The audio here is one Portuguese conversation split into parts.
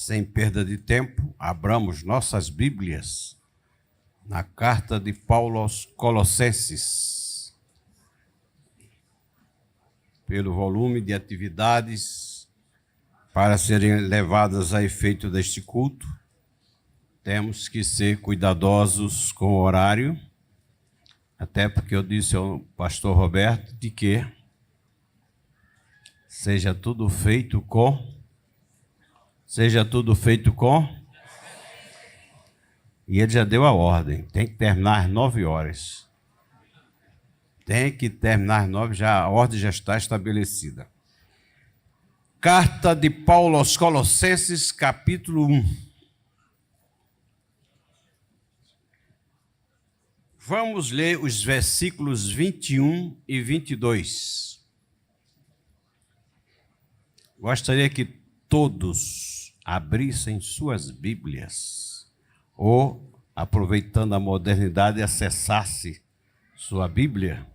Sem perda de tempo, abramos nossas Bíblias na carta de Paulo aos Colossenses, pelo volume de atividades para serem levadas a efeito deste culto. Temos que ser cuidadosos com o horário, até porque eu disse ao pastor Roberto de que seja tudo feito com... E ele já deu a ordem, tem que terminar às 9 horas. Tem que terminar às 9, a ordem já está estabelecida. Carta de Paulo aos Colossenses, capítulo 1. Vamos ler os versículos 21 e 22. Gostaria que todos abrissem suas Bíblias, ou, aproveitando a modernidade, acessasse sua Bíblia.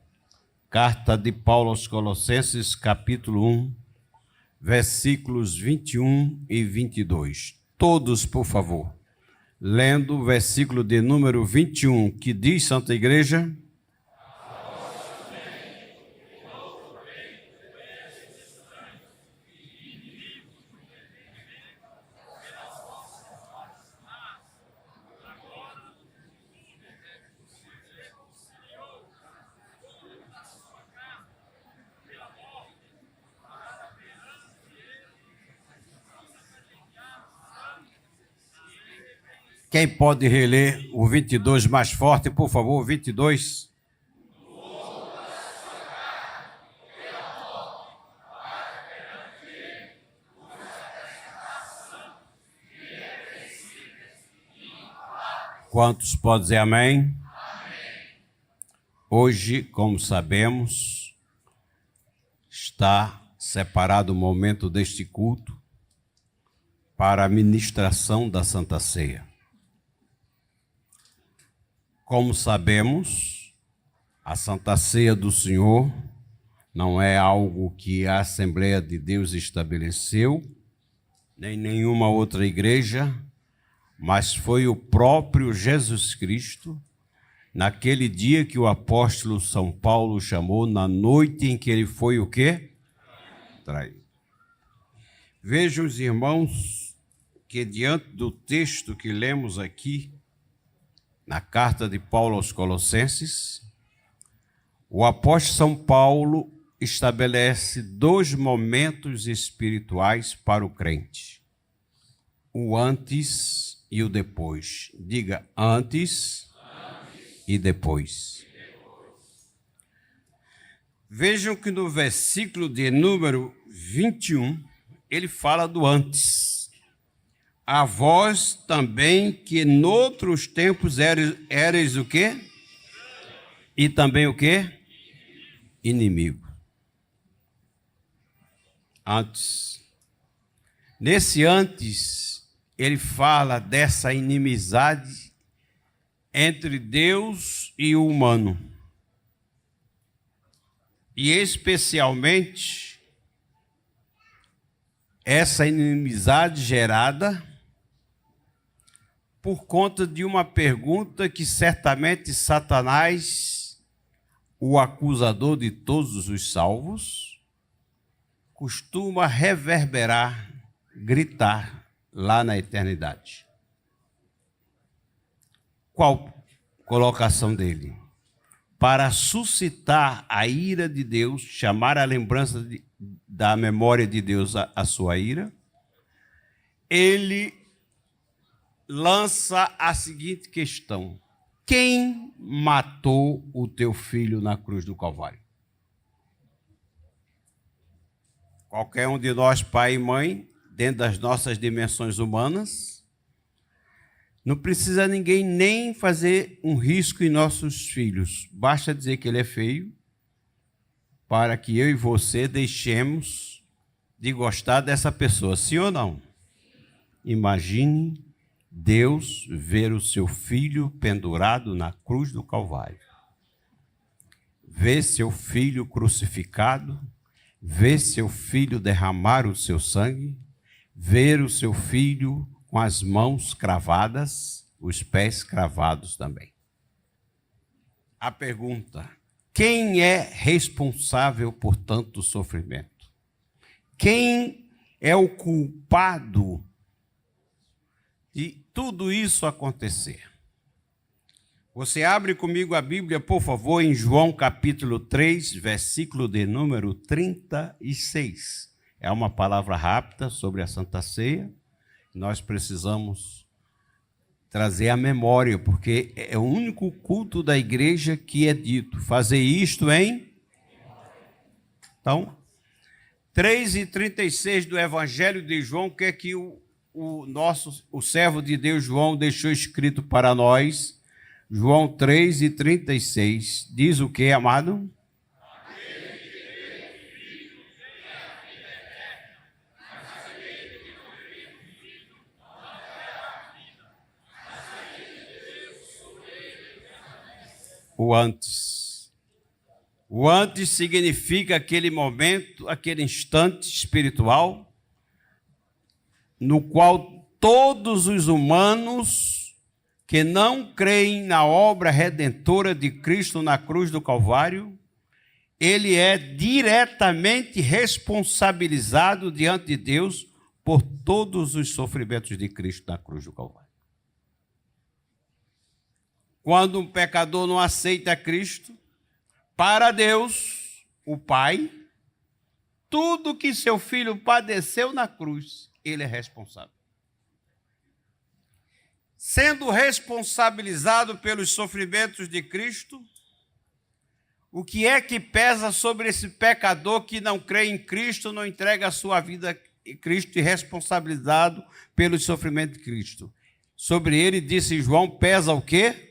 Carta de Paulo aos Colossenses, capítulo 1, versículos 21 e 22. Todos, por favor. Lendo o versículo de número 21, que diz, Santa Igreja... Quem pode reler o 22 mais forte, por favor, 22? Quantos podem dizer amém? Amém? Hoje, como sabemos, está separado o momento deste culto para a ministração da Santa Ceia. Como sabemos, a Santa Ceia do Senhor não é algo que a Assembleia de Deus estabeleceu, nem nenhuma outra igreja, mas foi o próprio Jesus Cristo, naquele dia que o apóstolo São Paulo chamou, na noite em que ele foi o quê? Traído. Vejam os irmãos que diante do texto que lemos aqui, na carta de Paulo aos Colossenses, o apóstolo São Paulo estabelece dois momentos espirituais para o crente: o antes e o depois. Diga antes e depois. Vejam que no versículo de número 21, ele fala do antes. A vós também que noutros tempos eres o quê? E também o quê? Inimigo. Antes. Nesse antes, ele fala dessa inimizade entre Deus e o humano. E especialmente essa inimizade gerada por conta de uma pergunta que certamente Satanás, o acusador de todos os salvos, costuma reverberar, gritar lá na eternidade. Qual colocação dele? Para suscitar a ira de Deus, chamar a lembrança da memória de Deus a sua ira, ele lança a seguinte questão: quem matou o teu filho na cruz do Calvário? Qualquer um de nós, pai e mãe, dentro das nossas dimensões humanas, não precisa ninguém nem fazer um risco em nossos filhos. Basta dizer que ele é feio, para que eu e você deixemos de gostar dessa pessoa, sim ou não? Imagine Deus ver o seu filho pendurado na cruz do Calvário. Ver seu filho crucificado, ver seu filho derramar o seu sangue, ver o seu filho com as mãos cravadas, os pés cravados também. A pergunta: quem é responsável por tanto sofrimento? Quem é o culpado de tudo isso acontecer? Você abre comigo a Bíblia, por favor, em João capítulo 3, versículo de número 36. É uma palavra rápida sobre a Santa Ceia. Nós precisamos trazer a memória, porque é o único culto da igreja que é dito: fazer isto em... Então, 3:36 do Evangelho de João, que é que o servo de Deus João deixou escrito para nós. João 3:36 diz o que, amado? O antes. O antes significa aquele momento, aquele instante espiritual no qual todos os humanos que não creem na obra redentora de Cristo na cruz do Calvário, ele é diretamente responsabilizado diante de Deus por todos os sofrimentos de Cristo na cruz do Calvário. Quando um pecador não aceita Cristo, para Deus, o Pai, tudo que seu filho padeceu na cruz, ele é responsável. Sendo responsabilizado pelos sofrimentos de Cristo, o que é que pesa sobre esse pecador que não crê em Cristo, não entrega a sua vida a Cristo e responsabilizado pelos sofrimentos de Cristo? Sobre ele, disse João, pesa o quê?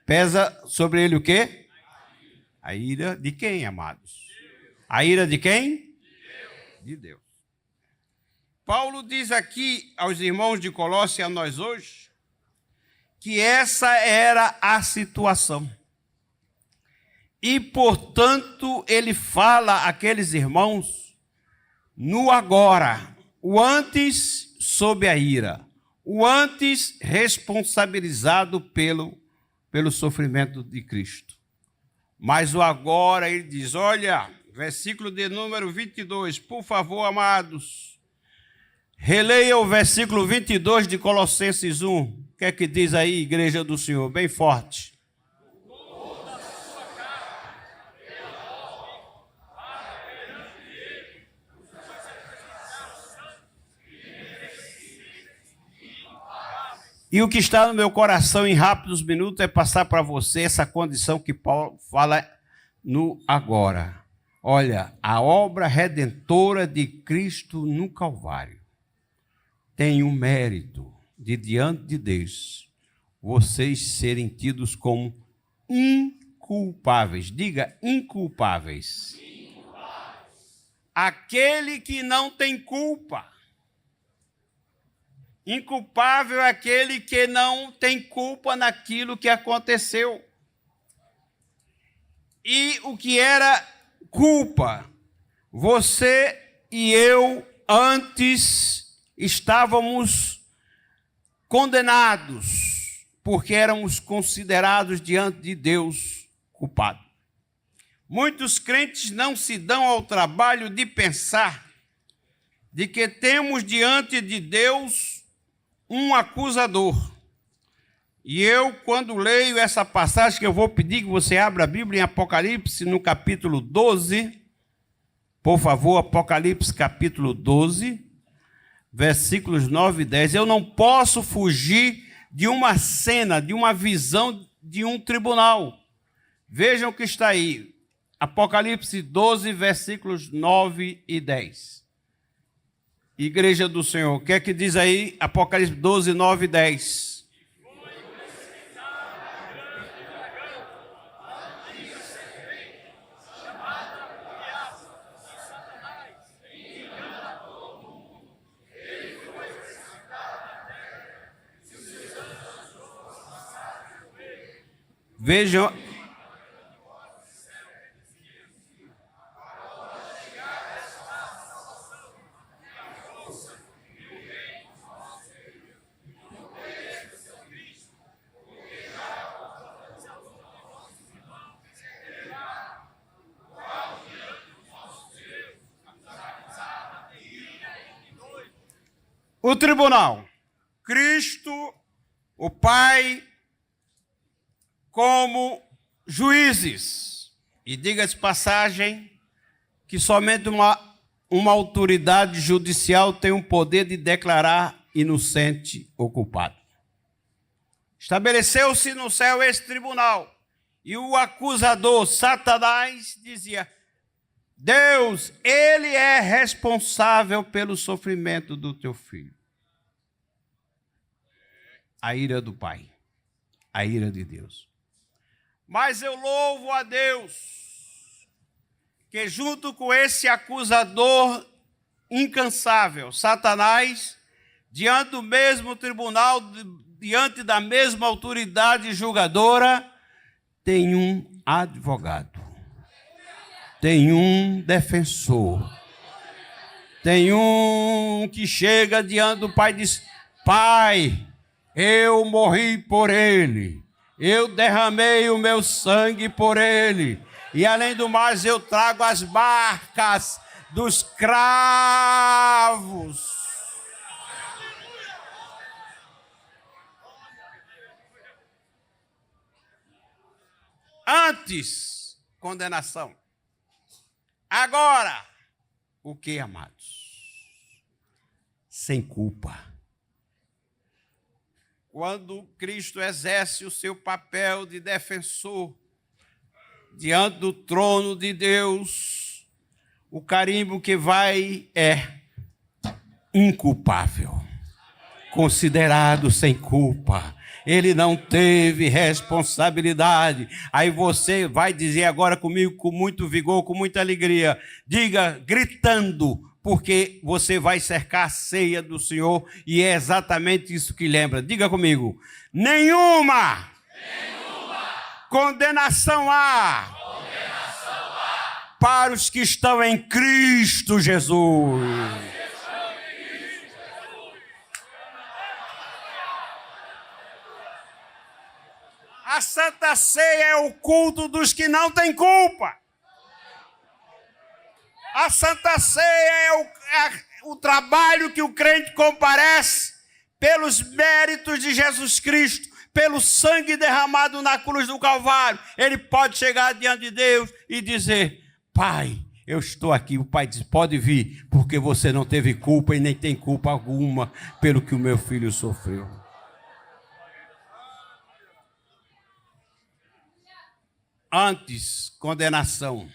Pesa sobre ele o quê? A ira de quem, amados? A ira de quem? De Deus. Paulo diz aqui aos irmãos de Colossos e a nós hoje, que essa era a situação. E, portanto, ele fala àqueles irmãos no agora, o antes sob a ira, o antes responsabilizado pelo sofrimento de Cristo. Mas o agora, ele diz, olha, versículo de número 22, por favor, amados, releia o versículo 22 de Colossenses 1. O que é que diz aí, igreja do Senhor? Bem forte. E o que está no meu coração em rápidos minutos é passar para você essa condição que Paulo fala no agora. Olha, a obra redentora de Cristo no Calvário tem o mérito de, diante de Deus, vocês serem tidos como inculpáveis. Diga, inculpáveis. Aquele que não tem culpa. Inculpável é aquele que não tem culpa naquilo que aconteceu. E o que era culpa? Você e eu antes estávamos condenados, porque éramos considerados diante de Deus culpados. Muitos crentes não se dão ao trabalho de pensar de que temos diante de Deus um acusador. E eu, quando leio essa passagem, que eu vou pedir que você abra a Bíblia em Apocalipse, no capítulo 12, por favor, Apocalipse capítulo 12, versículos 9 e 10, eu não posso fugir de uma cena, de uma visão de um tribunal. Vejam o que está aí, Apocalipse 12, versículos 9 e 10. Igreja do Senhor, o que é que diz aí? Apocalipse 12, 9 e 10. Vejam. o tribunal. Cristo, o Pai, como juízes. E diga-se passagem que somente uma autoridade judicial tem o poder de declarar inocente ou culpado. Estabeleceu-se no céu esse tribunal. E o acusador, Satanás, dizia: Deus, ele é responsável pelo sofrimento do teu filho. A ira do Pai, a ira de Deus. Mas eu louvo a Deus, que junto com esse acusador incansável, Satanás, diante do mesmo tribunal, diante da mesma autoridade julgadora, tem um advogado, tem um defensor, tem um que chega diante do Pai e diz: Pai, eu morri por ele, eu derramei o meu sangue por ele, e além do mais eu trago as marcas dos cravos. Antes, condenação. Agora, o que, amados? Sem culpa. Quando Cristo exerce o seu papel de defensor diante do trono de Deus, o carimbo que vai é inculpável, considerado sem culpa. Ele não teve responsabilidade. Aí você vai dizer agora comigo com muito vigor, com muita alegria. Diga gritando, porque você vai cercar a ceia do Senhor e é exatamente isso que lembra. Diga comigo: nenhuma condenação há para os que estão em Cristo Jesus. A Santa Ceia é o culto dos que não têm culpa. A Santa Ceia é o trabalho que o crente comparece pelos méritos de Jesus Cristo, pelo sangue derramado na cruz do Calvário. Ele pode chegar diante de Deus e dizer: Pai, eu estou aqui. O Pai diz: pode vir, porque você não teve culpa e nem tem culpa alguma pelo que o meu filho sofreu. Antes, condenação.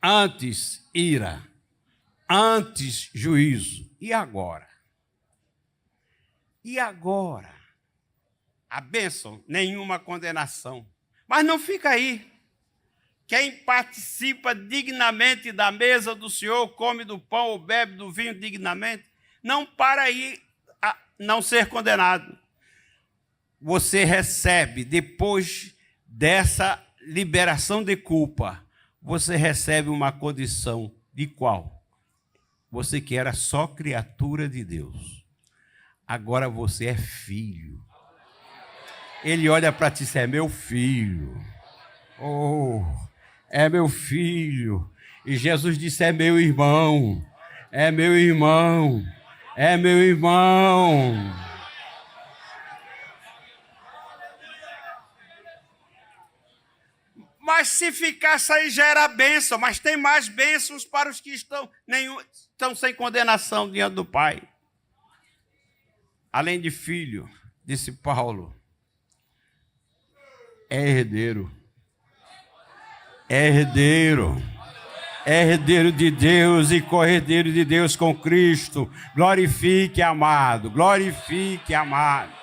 Antes, ira. Antes, juízo. E agora? E agora? A bênção, nenhuma condenação. Mas não fica aí. Quem participa dignamente da mesa do Senhor, come do pão ou bebe do vinho dignamente, não para aí a não ser condenado. Você recebe, depois dessa liberação de culpa, você recebe uma condição de qual? Você que era só criatura de Deus, agora você é filho. Ele olha para ti e diz: é meu filho. Oh, é meu filho. E Jesus disse: é meu irmão. É meu irmão. É meu irmão. Mas se ficasse aí já era bênção, mas tem mais bênçãos para os que estão sem condenação diante do Pai. Além de filho, disse Paulo, é herdeiro. É herdeiro. É herdeiro de Deus e co-herdeiro de Deus com Cristo. Glorifique, amado. Glorifique, amado.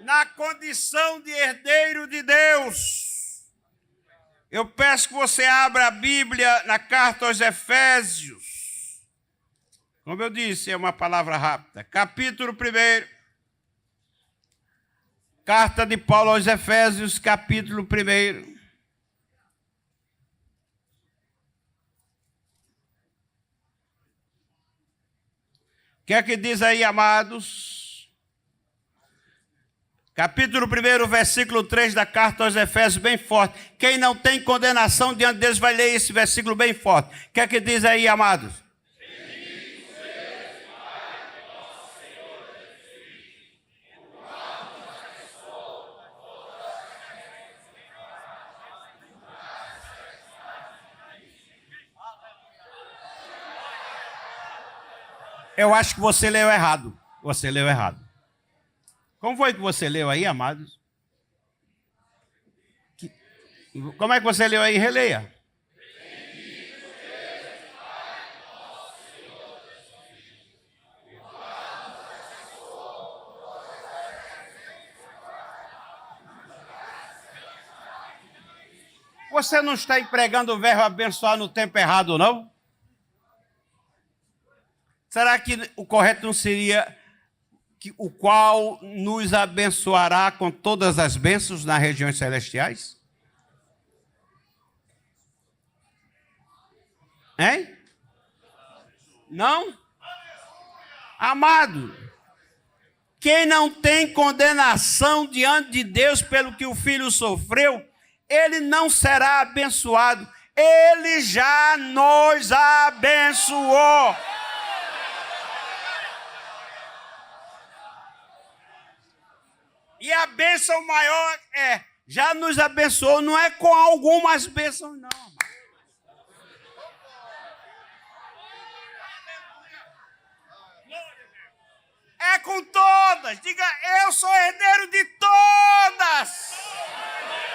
Na condição de herdeiro de Deus, eu peço que você abra a Bíblia na carta aos Efésios. Como eu disse, é uma palavra rápida. Capítulo 1. Carta de Paulo aos Efésios, capítulo 1. O que é que diz aí, amados? Capítulo 1, versículo 3 da carta aos Efésios, bem forte. Quem não tem condenação diante de Deus vai ler esse versículo bem forte. O que é que diz aí, amados? Eu acho que você leu errado. Você leu errado. Como foi que você leu aí, amados? Como é que você leu aí? Releia. Você não está empregando o verbo abençoar no tempo errado, não? Será que o correto não seria o qual nos abençoará com todas as bênçãos nas regiões celestiais? Hein? Não? Amado, quem não tem condenação diante de Deus pelo que o Filho sofreu, ele não será abençoado. Ele já nos abençoou. E a bênção maior já nos abençoou, não é com algumas bênçãos, não. É com todas. Diga, eu sou herdeiro de todas.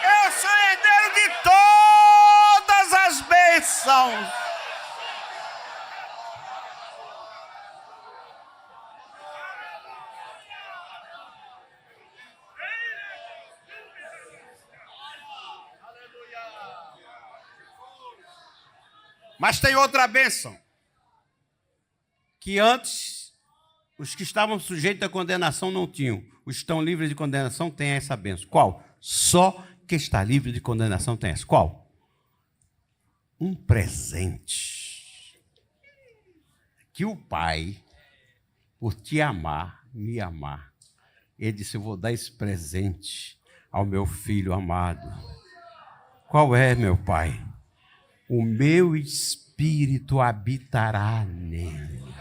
Eu sou herdeiro de todas as bênçãos. Mas tem outra bênção, que antes os que estavam sujeitos à condenação não tinham. Os que estão livres de condenação têm essa bênção. Qual? Só quem está livre de condenação tem essa. Qual? Um presente. Que o Pai, por te amar, me amar, ele disse, eu vou dar esse presente ao meu filho amado. Qual é, meu Pai? O meu Espírito habitará nele.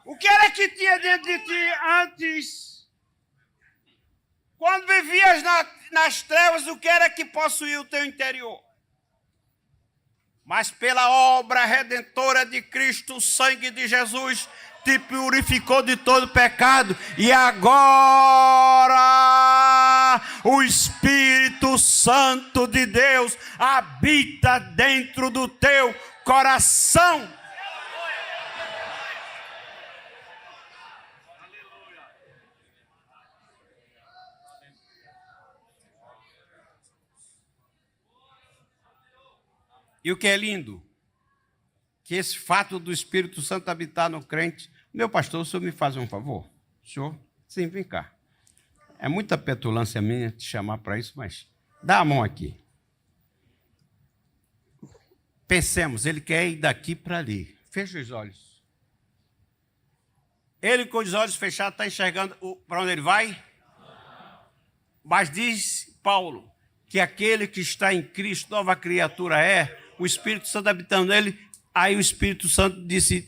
O que era que tinha dentro de ti antes? Quando vivias nas trevas, o que era que possuía o teu interior? Mas pela obra redentora de Cristo, o sangue de Jesus te purificou de todo pecado. E agora o Espírito Santo de Deus habita dentro do teu coração. E o que é lindo? Que esse fato do Espírito Santo habitar no crente... Meu pastor, o senhor me faz um favor? O senhor? Sim, vem cá. É muita petulância minha te chamar para isso, mas dá a mão aqui. Pensemos, ele quer ir daqui para ali. Fecha os olhos. Ele com os olhos fechados está enxergando para onde ele vai? Mas diz Paulo que aquele que está em Cristo, nova criatura é, o Espírito Santo habitando nele. Aí o Espírito Santo disse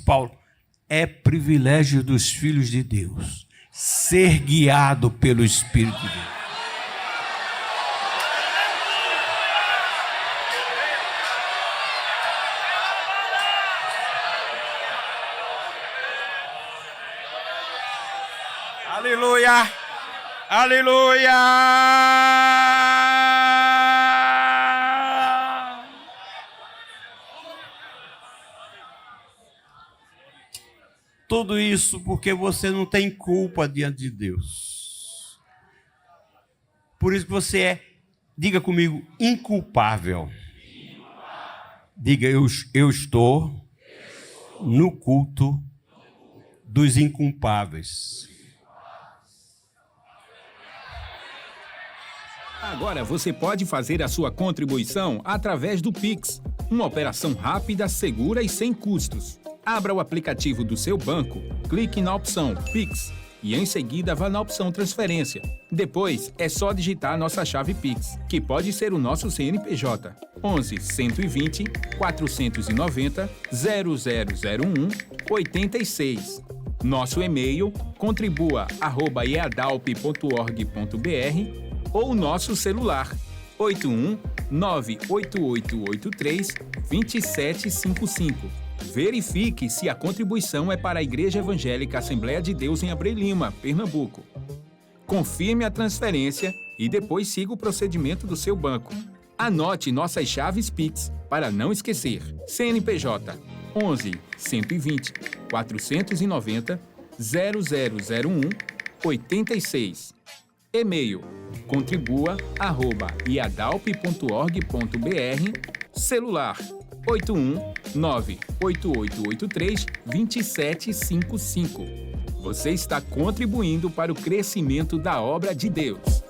Paulo, é privilégio dos filhos de Deus ser guiado pelo Espírito de Deus. Aleluia! Aleluia! Tudo isso porque você não tem culpa diante de Deus. Por isso que você é, diga comigo, inculpável. Diga, eu estou no culto dos inculpáveis. Agora você pode fazer a sua contribuição através do Pix, uma operação rápida, segura e sem custos. Abra o aplicativo do seu banco, clique na opção Pix e em seguida vá na opção Transferência. Depois é só digitar nossa chave Pix, que pode ser o nosso CNPJ 11 120 490 0001 86. Nosso e-mail contribua@eadalp.org.br ou nosso celular 81 98883-2755. Verifique se a contribuição é para a Igreja Evangélica Assembleia de Deus em Abreu Lima, Pernambuco. Confirme a transferência e depois siga o procedimento do seu banco. Anote nossas chaves Pix para não esquecer. CNPJ 11 120 490 0001 86. E-mail contribua@iadalp.org.br. Celular 81-98883-2755. Você está contribuindo para o crescimento da obra de Deus.